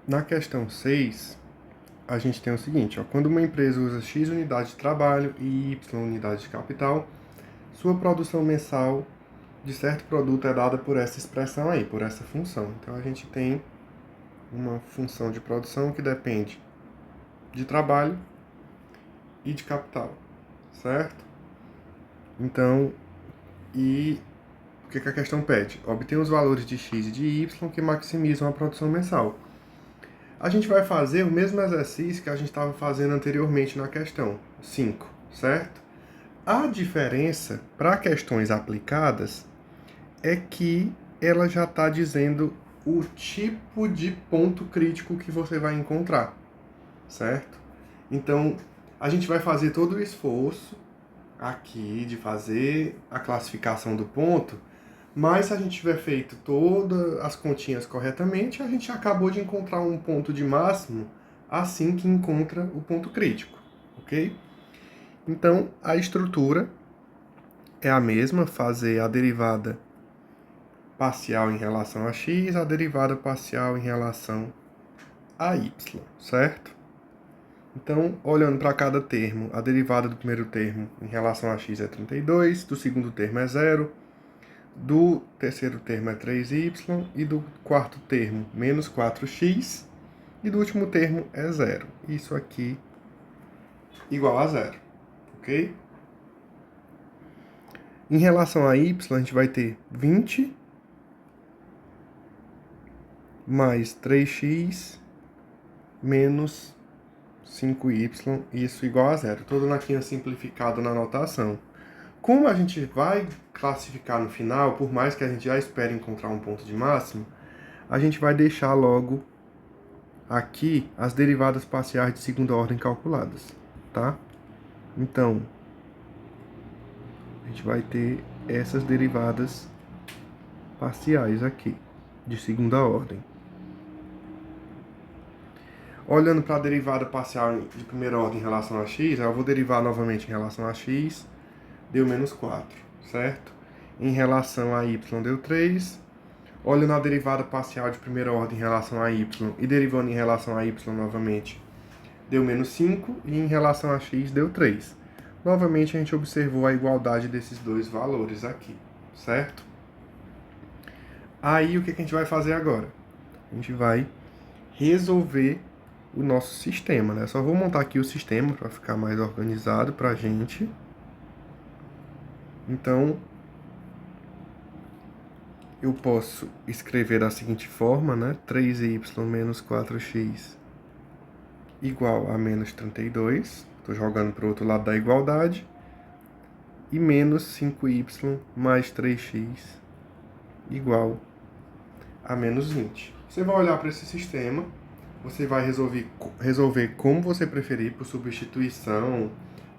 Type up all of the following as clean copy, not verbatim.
Na questão 6, a gente tem o seguinte, ó, quando uma empresa usa X unidade de trabalho e Y unidade de capital, sua produção mensal de certo produto é dada por essa expressão aí, por essa função. Então a gente tem uma função de produção que depende de trabalho e de capital, certo? Então, e o que a questão pede? Obter os valores de x e de y que maximizam a produção mensal. A gente vai fazer o mesmo exercício que a gente estava fazendo anteriormente na questão 5, certo? A diferença para questões aplicadas é que ela já está dizendo o tipo de ponto crítico que você vai encontrar, certo? Então, a gente vai fazer todo o esforço aqui de fazer a classificação do ponto, mas se a gente tiver feito todas as continhas corretamente, a gente acabou de encontrar um ponto de máximo assim que encontra o ponto crítico, ok? Então, a estrutura é a mesma, fazer a derivada parcial em relação a x, a derivada parcial em relação a y, certo? Então, olhando para cada termo, a derivada do primeiro termo em relação a x é 32, do segundo termo é 0, do terceiro termo é 3y e do quarto termo menos 4x e do último termo é 0. Isso aqui igual a 0, ok? Em relação a y, a gente vai ter 20 mais 3x menos 5y, isso igual a 0. Estou dando aqui um simplificado na notação. Como a gente vai classificar no final, por mais que a gente já espere encontrar um ponto de máximo, a gente vai deixar logo aqui as derivadas parciais de segunda ordem calculadas, tá? Então, a gente vai ter essas derivadas parciais aqui, de segunda ordem. Olhando para a derivada parcial de primeira ordem em relação a x, eu vou derivar novamente em relação a x, deu menos 4, certo? Em relação a y, deu 3. Olhando a derivada parcial de primeira ordem em relação a y e derivando em relação a y novamente, deu menos 5. E em relação a x, deu 3. Novamente, a gente observou a igualdade desses dois valores aqui, certo? Aí, o que a gente vai fazer agora? A gente vai resolver o nosso sistema, né? Só vou montar aqui o sistema para ficar mais organizado para a gente. Então, eu posso escrever da seguinte forma, né? 3y menos 4x igual a menos 32. Estou jogando para o outro lado da igualdade. E menos 5y mais 3x igual a menos 20. Você vai olhar para esse sistema, você vai resolver como você preferir, por substituição,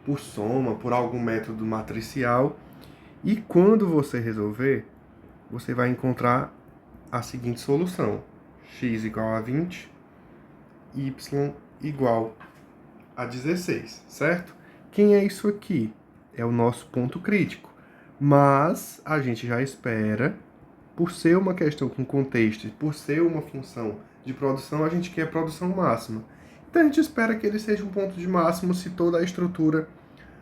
por soma, por algum método matricial. E quando você resolver, você vai encontrar a seguinte solução: x igual a 20, y igual a 16, certo? Quem é isso aqui? É o nosso ponto crítico. Mas a gente já espera, por ser uma questão com contexto, por ser uma função de produção, a gente quer produção máxima. Então a gente espera que ele seja um ponto de máximo se toda a estrutura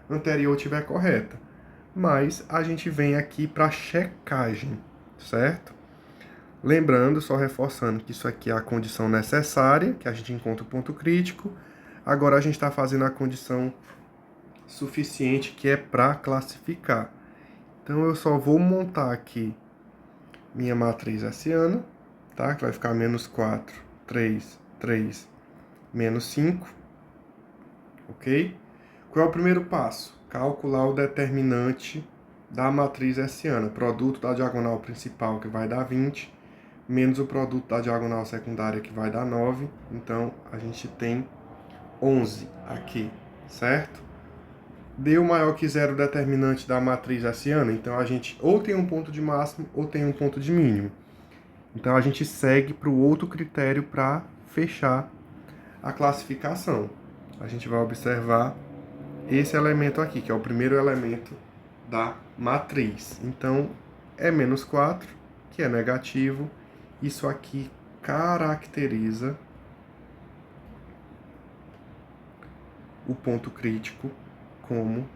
anterior estiver correta. Mas a gente vem aqui para checagem, certo? Lembrando, só reforçando que isso aqui é a condição necessária, que a gente encontra o ponto crítico. Agora a gente está fazendo a condição suficiente, que é para classificar. Então eu só vou montar aqui minha matriz hessiana, tá? Que vai ficar menos 4, 3, 3, menos 5, ok? Qual é o primeiro passo? Calcular o determinante da matriz hessiana, produto da diagonal principal, que vai dar 20, menos o produto da diagonal secundária, que vai dar 9. Então, a gente tem 11 aqui, certo? Deu maior que zero o determinante da matriz hessiana, então a gente ou tem um ponto de máximo ou tem um ponto de mínimo. Então, a gente segue para o outro critério para fechar a classificação. A gente vai observar esse elemento aqui, que é o primeiro elemento da matriz. Então, é menos 4, que é negativo. Isso aqui caracteriza o ponto crítico como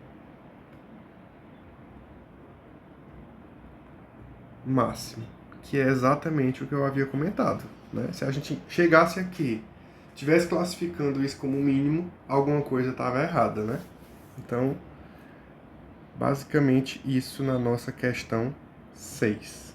máximo, que é exatamente o que eu havia comentado, né? Se a gente chegasse aqui, tivesse classificando isso como mínimo, alguma coisa estava errada, né? Então, basicamente isso na nossa questão 6.